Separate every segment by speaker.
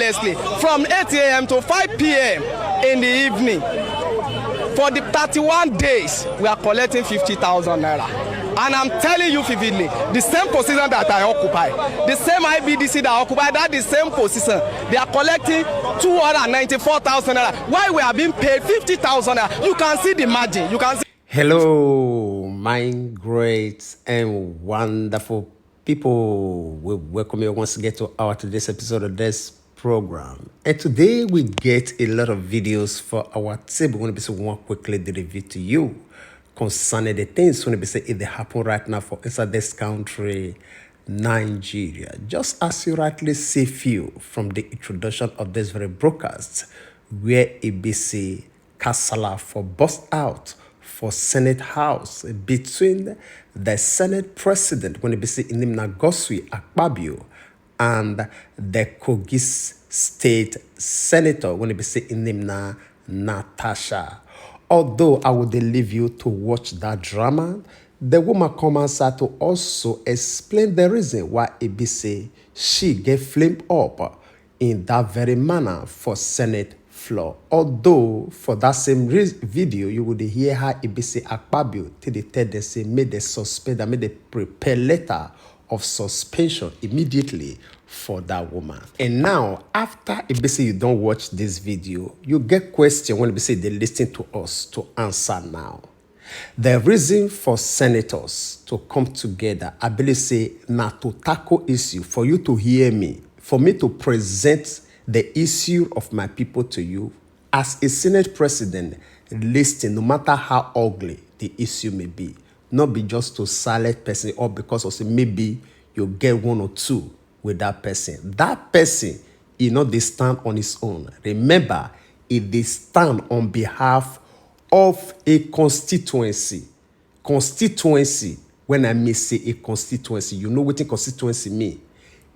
Speaker 1: tirelessly from 8 a.m. to 5 p.m. in the evening. For the 31 days, we are collecting 50,000 naira. And I'm telling you vividly, the same position that I occupy, the same IBDC that I occupy, that the same position, they are collecting 294,000 naira. Why we are being paid 50,000 naira? You can see the margin. You can see.
Speaker 2: Hello, my great and wonderful people. We welcome you once again to our today's episode of this program. And today we get a lot of videos for our table. We're going to be one quickly the review to you concerning the things when if they happen right now for inside this country, Nigeria. Just as you rightly see few from the introduction of this very broadcast, where ABC Kasala for bust out for Senate House between the Senate President when it say Inimna Goswi Akpabio and the Kogi State Senator when it say Inimna Natasha. Although I would leave you to watch that drama, the woman comes out to also explain the reason why ABC she get flamed up in that very manner for Senate floor. Although for that same video, you would hear how ABC Akpabio till the third they say made the suspend and made the prepare letter of suspension immediately for that woman. And now, after ABC you don't watch this video, you get question when ABC they listen to us to answer now. The reason for senators to come together, I believe say na to tackle issue for you to hear me, for me to present the issue of my people to you as a Senate president, listen, no matter how ugly the issue may be, not be just to silent person or because of say maybe you get one or two with that person. That person, he not they stand on his own. Remember, if they stand on behalf of a constituency. Constituency, when I may say a constituency, you know what a constituency mean?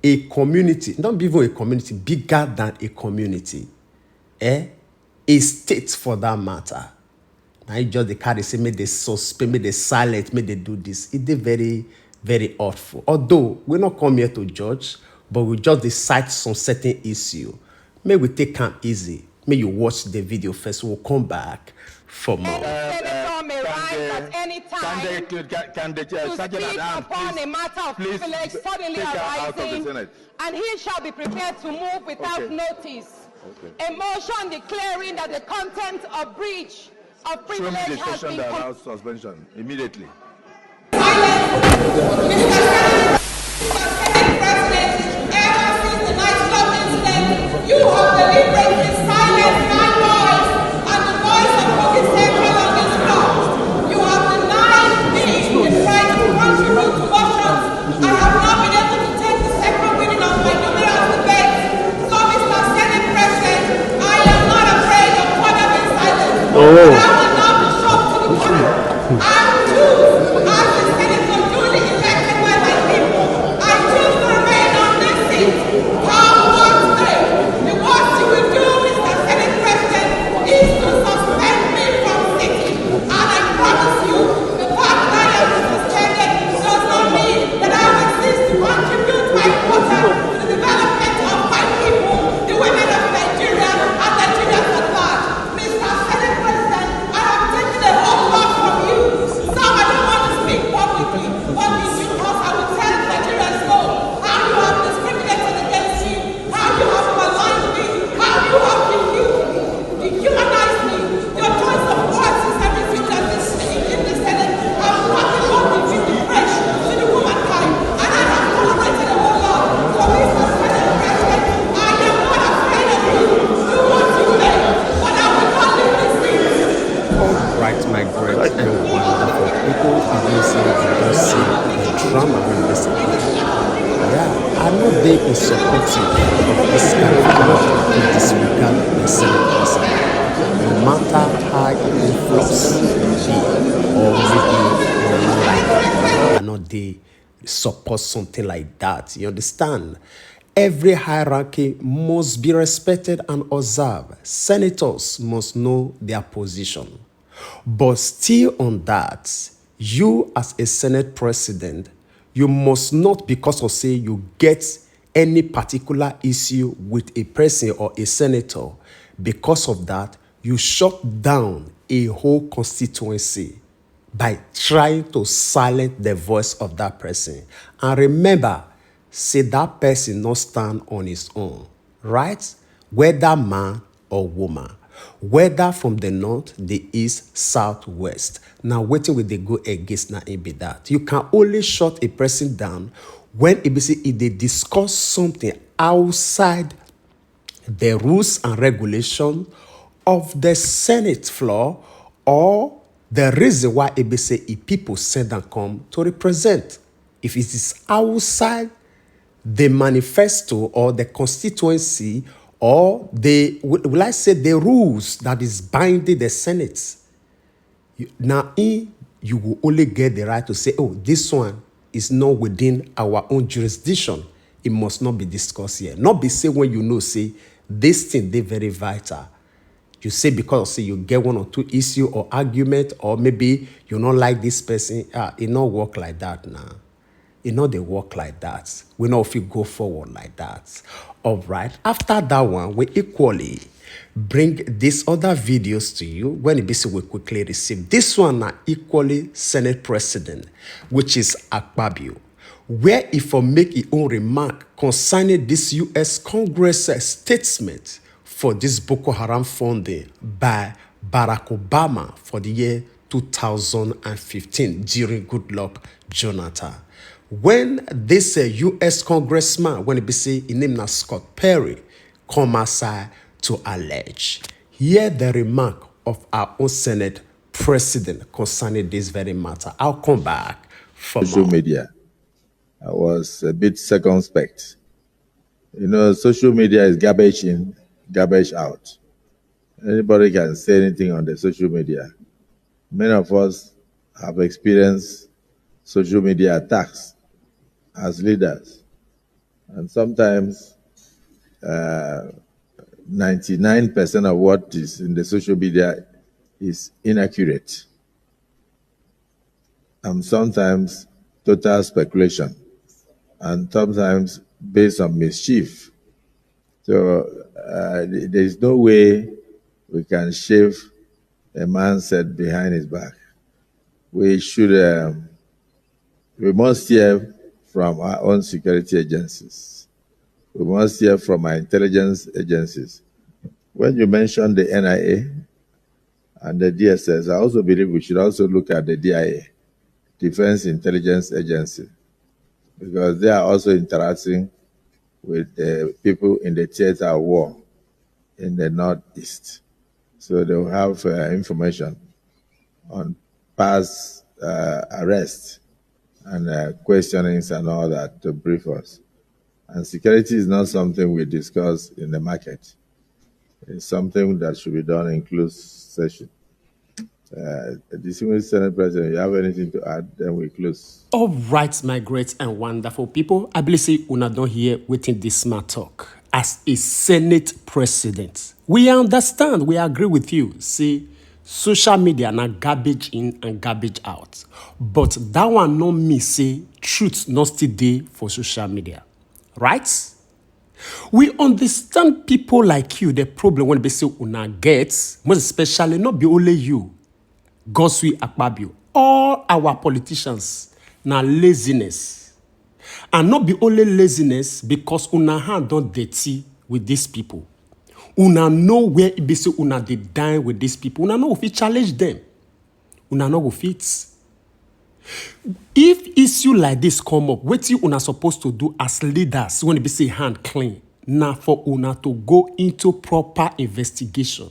Speaker 2: A community, not even a community, bigger than a community. A state for that matter. Now you just the carry say, may they suspend, may they silent, may they do this. It is very, very awful. Although we not come here to judge, but we just decide some certain issue. May we take them easy. May you watch the video first. We'll come back for more.
Speaker 3: Senator may rise at any time to speak upon a matter of privilege suddenly arising, and he shall be prepared to move without notice. A motion declaring that the content of breach of privilege has been
Speaker 4: that allows suspension immediately.
Speaker 3: You have deliberately silenced my voice and the voice of Kogi Central on this floor. You have denied me the right to contribute to motions. I have not been able to take the second reading of my numerous debates. So, Mr. Senate President, I am not afraid of further being silent. But I will not be shocked to the contrary. I choose, as the senator duly elected by my people, I choose to remain on this seat. How what may? The worst you will do, Mr. Senate President, is to suspend me from sitting. And I promise you, the fact that I am suspended does not mean that I will cease to contribute my quota to the development of my people, the women of Nigeria, and Nigerians at large. Mr. Senate President, I have taken a whole lot from you. Some I don't want to speak publicly, but in due course I will tell Nigerians know how you have discriminated against me, how you have maligned me, how you have dehumanized me. Your choice of words is everything that is in the Senate. I'm fucking up with the fresh to the womankind, and I have tolerated a whole lot. So, Mr. Senate President, I am not afraid of you. Do what you may, but I will not leave this seat.
Speaker 2: All right, my great and wonderful people, you see the drama when this yeah, I know they is supportive of this kind of conduct to disregard the Senate president. No matter how it flows or maybe I know they support something like that. You understand? Every hierarchy must be respected and observed. Senators must know their position. But still on that, you as a Senate president, you must not, because of say you get any particular issue with a person or a senator. Because of that, you shut down a whole constituency by trying to silence the voice of that person. And remember, say that person not stand on his own, right? Whether man or woman, whether from the north, the east, south, west. Now, waiting with the go against now it be that. You can only shut a person down when if they discuss something outside the rules and regulations of the Senate floor, or the reason why if people send and come to represent. If it is outside the manifesto or the constituency or will I say the rules that is binding the Senate, you will only get the right to say, oh, this one is not within our own jurisdiction. It must not be discussed here. Not be say when you know, say, this thing, they very vital. You say because say you get one or two issue or argument, or maybe you don't like this person. It not work like that now. It not they work like that. We know if you go forward like that. All right. After that one, we equally bring these other videos to you when it we quickly receive. This one are equally Senate President, which is Akpabio, where if I make his own remark concerning this U.S. Congress statement for this Boko Haram funding by Barack Obama for the year 2015 during Goodluck Jonathan. When this U.S. congressman, when it be say his name is Scott Perry, come aside to allege, hear the remark of our own Senate President concerning this very matter. I'll come back for
Speaker 4: Social
Speaker 2: more.
Speaker 4: media, I was a bit circumspect. You know, social media is garbage in, garbage out. Anybody can say anything on the social media. Many of us have experienced social media attacks as leaders. And sometimes 99% of what is in the social media is inaccurate. And sometimes total speculation. And sometimes based on mischief. So there is no way we can shave a man's head behind his back. We should, we must hear from our own security agencies. We must hear from our intelligence agencies. When you mentioned the NIA and the DSS, I also believe we should also look at the DIA, Defense Intelligence Agency, because they are also interacting with the people in the theater of war in the Northeast. So they will have information on past arrests and questionings and all that to brief us. And security is not something we discuss in the market. It's something that should be done in closed session. Distinguished Senate President, you have anything to add? Then we close.
Speaker 2: All right, my great and wonderful people. I believe say una don't hear within this smart talk. As a Senate President, we understand, we agree with you. See, social media na garbage in and garbage out. But that one no me say truth not still dey for social media. Right? We understand people like you, the problem when they say una gets, most especially not be only you, Goswi Akpabio, all our politicians, na laziness. And not be only laziness because una hand don't dirty with these people. Una know where it be say una dey dine with these people. Una know if it challenge them. Una know if it. If issue like this come up, what you una supposed to do as leaders when it be say hand clean? Now for una to go into proper investigation.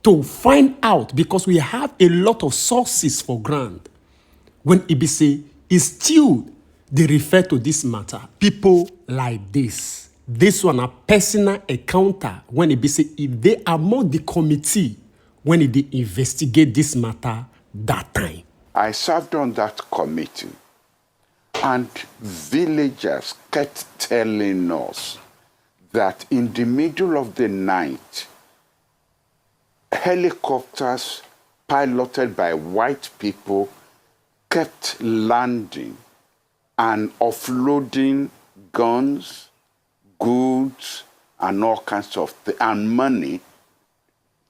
Speaker 2: To find out, because we have a lot of sources for ground. When it be say, is still they refer to this matter. People like this. This one a personal encounter when it be say, if they are among the committee, when they investigate this matter that time.
Speaker 5: I served on that committee, and villagers kept telling us that in the middle of the night, helicopters piloted by white people kept landing and offloading guns, goods, and all kinds of and money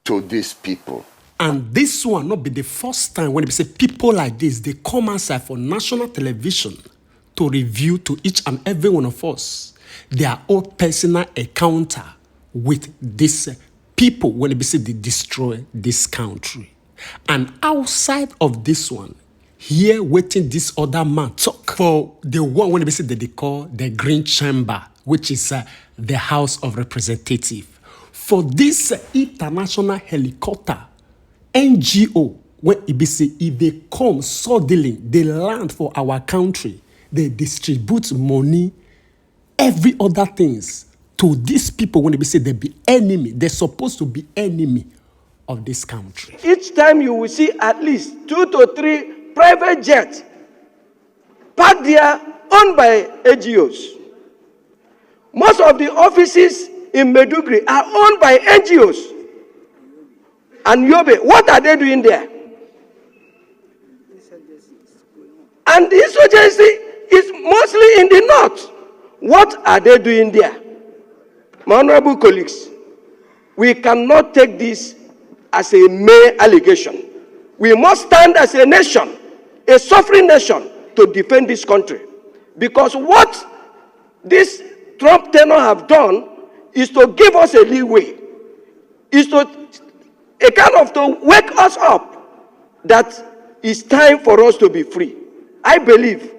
Speaker 5: to these people.
Speaker 2: And this one not be the first time when they say people like this, they come outside for national television to review to each and every one of us their own personal encounter with these people when they say they destroy this country. And outside of this one, here waiting this other man talk for the one when they say that they call the Green Chamber, which is the House of Representatives. For this international helicopter, NGO, when it say if they come suddenly, they land for our country, they distribute money, every other things to these people when they say they be enemy, they're supposed to be enemy of this country.
Speaker 6: Each time you will see at least 2 to 3 private jets parked there owned by NGOs. Most of the offices in Maiduguri are owned by NGOs. And Yobe, what are they doing there? And the insurgency is mostly in the north. What are they doing there? My honorable colleagues, we cannot take this as a mere allegation. We must stand as a nation, a sovereign nation, to defend this country. Because what this Trump tenor have done is to give us a leeway, is to wake us up that it's time for us to be free. I believe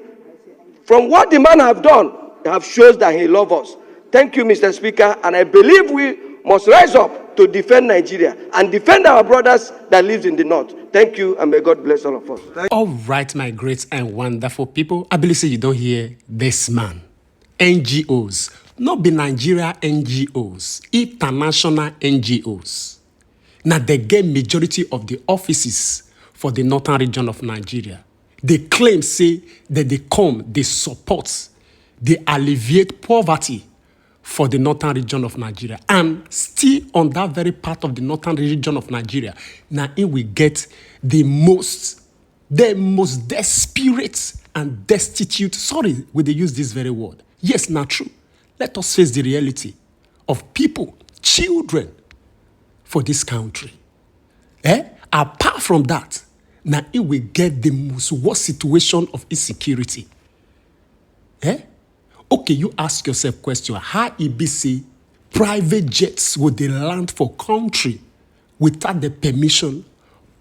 Speaker 6: from what the man have done, he have shows that he loves us. Thank you, Mr. Speaker, and I believe we must rise up to defend Nigeria and defend our brothers that live in the north. Thank you, and may God bless all of us.
Speaker 2: All right, my great and wonderful people. I believe you don't hear this man. NGOs, not be Nigeria NGOs, international NGOs. Now they get majority of the offices for the northern region of Nigeria. They claim, say, that they come, they support, they alleviate poverty for the northern region of Nigeria. And still on that very part of the northern region of Nigeria, now in we get the most desperate and destitute, sorry, will they use this very word? Yes, not true. Let us face the reality of people, children, for this country. Apart from that, now it will get the most worst situation of insecurity. Okay, you ask yourself question, how it be say private jets would they land for country without the permission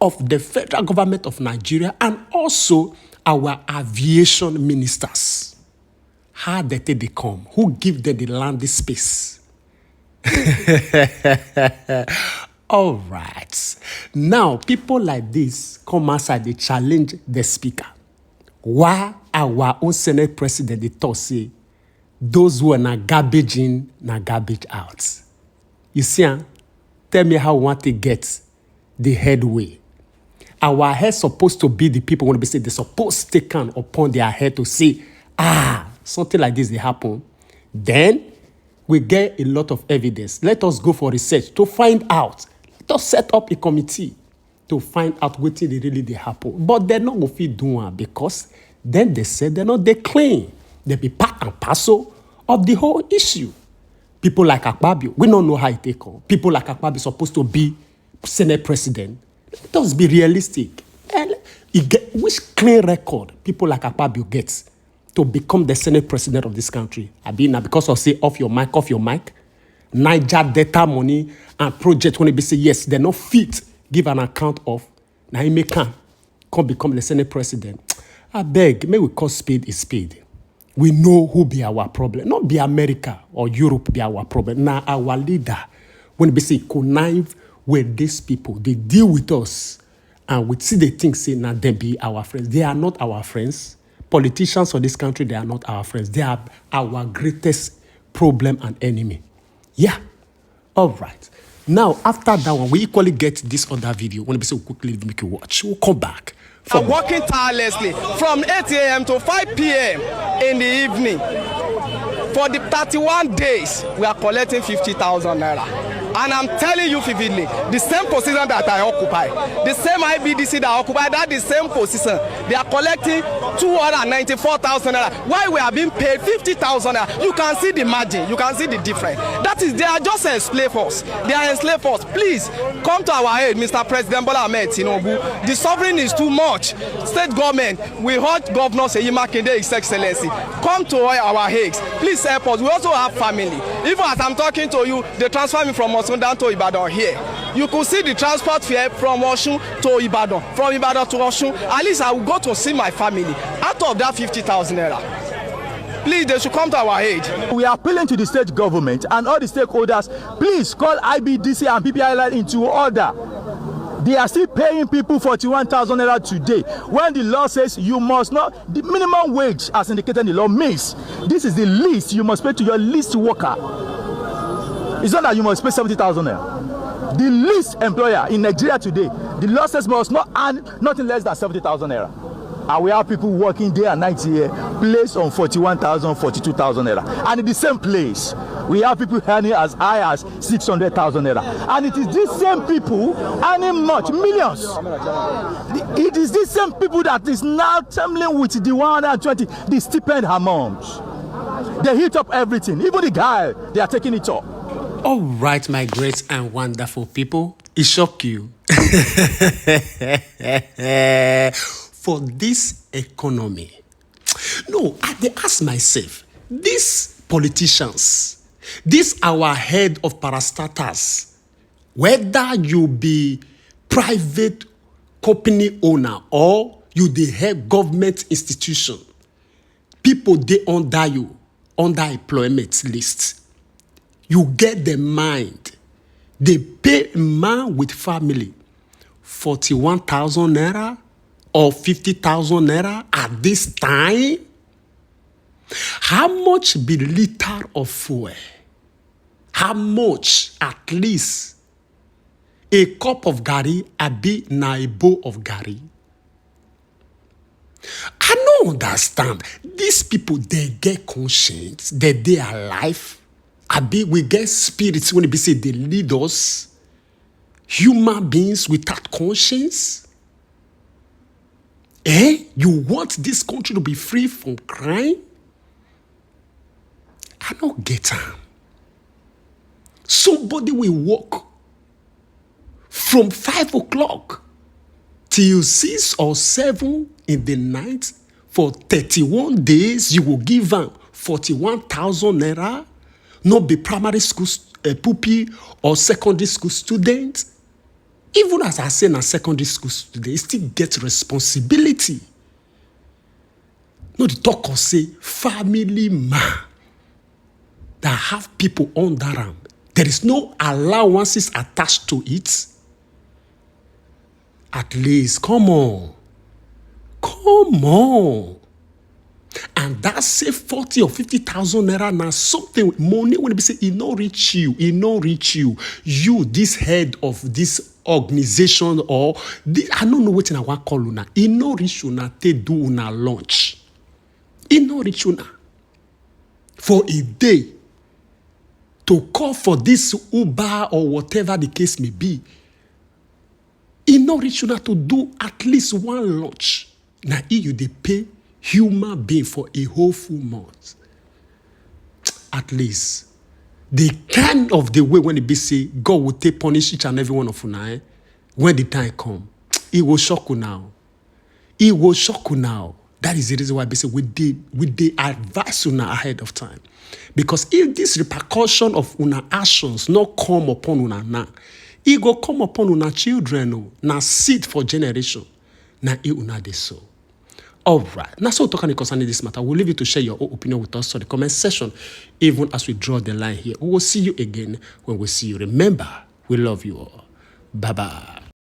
Speaker 2: of the federal government of Nigeria and also our aviation ministers? How did they come? Who give them the landing space? All right. Now, people like this come outside, they challenge the speaker. Why our own Senate president, they talk, say, those who are not garbage in, not garbage out. You see, tell me how we want to get the headway. Our head supposed to be the people when they say they're supposed to take on upon their head to say, something like this, they happen. Then we get a lot of evidence. Let us go for research to find out. Let us set up a committee to find out what they happen. But they're not going to do it because then they said they're not, they claim. They be part and parcel of the whole issue. People like Akpabio, we don't know how it take on. People like Akpabio supposed to be Senate president. Let us be realistic. And which clean record people like Akpabio gets to become the Senate president of this country? I mean, now because of say off your mic, Niger data money and project when they say yes, they're not fit, give an account of. Now he may come become the Senate president. I beg, may we call spade a spade. We know who be our problem. Not be America or Europe be our problem. Now our leader, when they say connive with these people, they deal with us and we see the things say now they be our friends. They are not our friends. Politicians of this country, they are not our friends. They are our greatest problem and enemy. Yeah. All right. Now, after that one, we equally get this other video. When we say we quickly make you watch, we'll come back.
Speaker 1: I'm working tirelessly from 8 a.m. to 5 p.m. in the evening. For the 31 days, we are collecting 50,000 naira. And I'm telling you vividly, the same position that I occupy, the same IBDC that I occupy, that the same position, they are collecting 294,000 naira. Why we are being paid 50,000 naira? You can see the margin, you can see the difference. That is, they are just enslaved us. They are enslaved us. Please come to our aid, Mr. President Bola Ahmed Tinubu. The sovereign is too much. State government, we urge Governor Seyi Makinde, His Excellency, come to our aid. Please help us. We also have family. Even as I'm talking to you, they transfer me from Osun down to Ibadan here. You could see the transport fare from Osun to Ibadan, from Ibadan to Osun. At least I will go to see my family. Out of that 50,000 naira, please, they should come to our aid.
Speaker 7: We are appealing to the state government and all the stakeholders. Please call IBDC and PPI into order. They are still paying people 41,000 naira today. When the law says you must not, the minimum wage as indicated in the law means this is the least you must pay to your least worker. It's not that you must pay 70,000 naira. The least employer in Nigeria today, the law says must not earn nothing less than 70,000 naira. And we have people working day and night here, placed on 41,000, 42,000 naira. And in the same place, we have people earning as high as 600,000 naira. And it is these same people earning much, millions. It is these same people that is now tumbling with the 120, the stipend amounts. They hit up everything, even the guy, they are taking it up.
Speaker 2: All right, my great and wonderful people, it shocked you. For this economy. No, I ask myself, these politicians, this our head of parastatals, whether you be private company owner or you the head government institution, people they under you, under employment list. You get the mind. They pay a man with family 41,000 naira or 50,000 naira at this time. How much be liter of fuel? How much at least a cup of gari abi na a bowl of gari? I don't understand. These people, they get conscience that they are alive. Abi we get spirits when they say they lead us. Human beings without conscience. You want this country to be free from crime? I don't get them. Somebody will work from 5 o'clock till 6 or 7 in the night for 31 days. You will give them 41,000 naira. Not be primary school pupil or secondary school student. Even as I say, na secondary school student, still get responsibility. No, the talk of say family man that have people under them. There is no allowances attached to it. At least, come on. Come on. And that say 40 or 50,000 naira now something money when they say it no reach you, it no reach you. You, this head of this organization or this, I don't know what I want call una. It no reach you na te do una lunch. It no reach you na for a day to call for this Uber or whatever the case may be. It no reach you na to do at least one lunch. Now you they pay human being for a whole full month. At least the kind of the way when it be say God will take punish each and every one of you when the time come, it will shock you now. It will shock you now. That is the reason why I say we did advise you now ahead of time. Because if this repercussion of una actions not come upon una now, it will come upon una children, na seed for generation. Na it una de so. All right. Now, so talking concerning this matter, we'll leave you to share your own opinion with us on the comment section. Even as we draw the line here, we will see you again when we see you. Remember, we love you all. Bye-bye.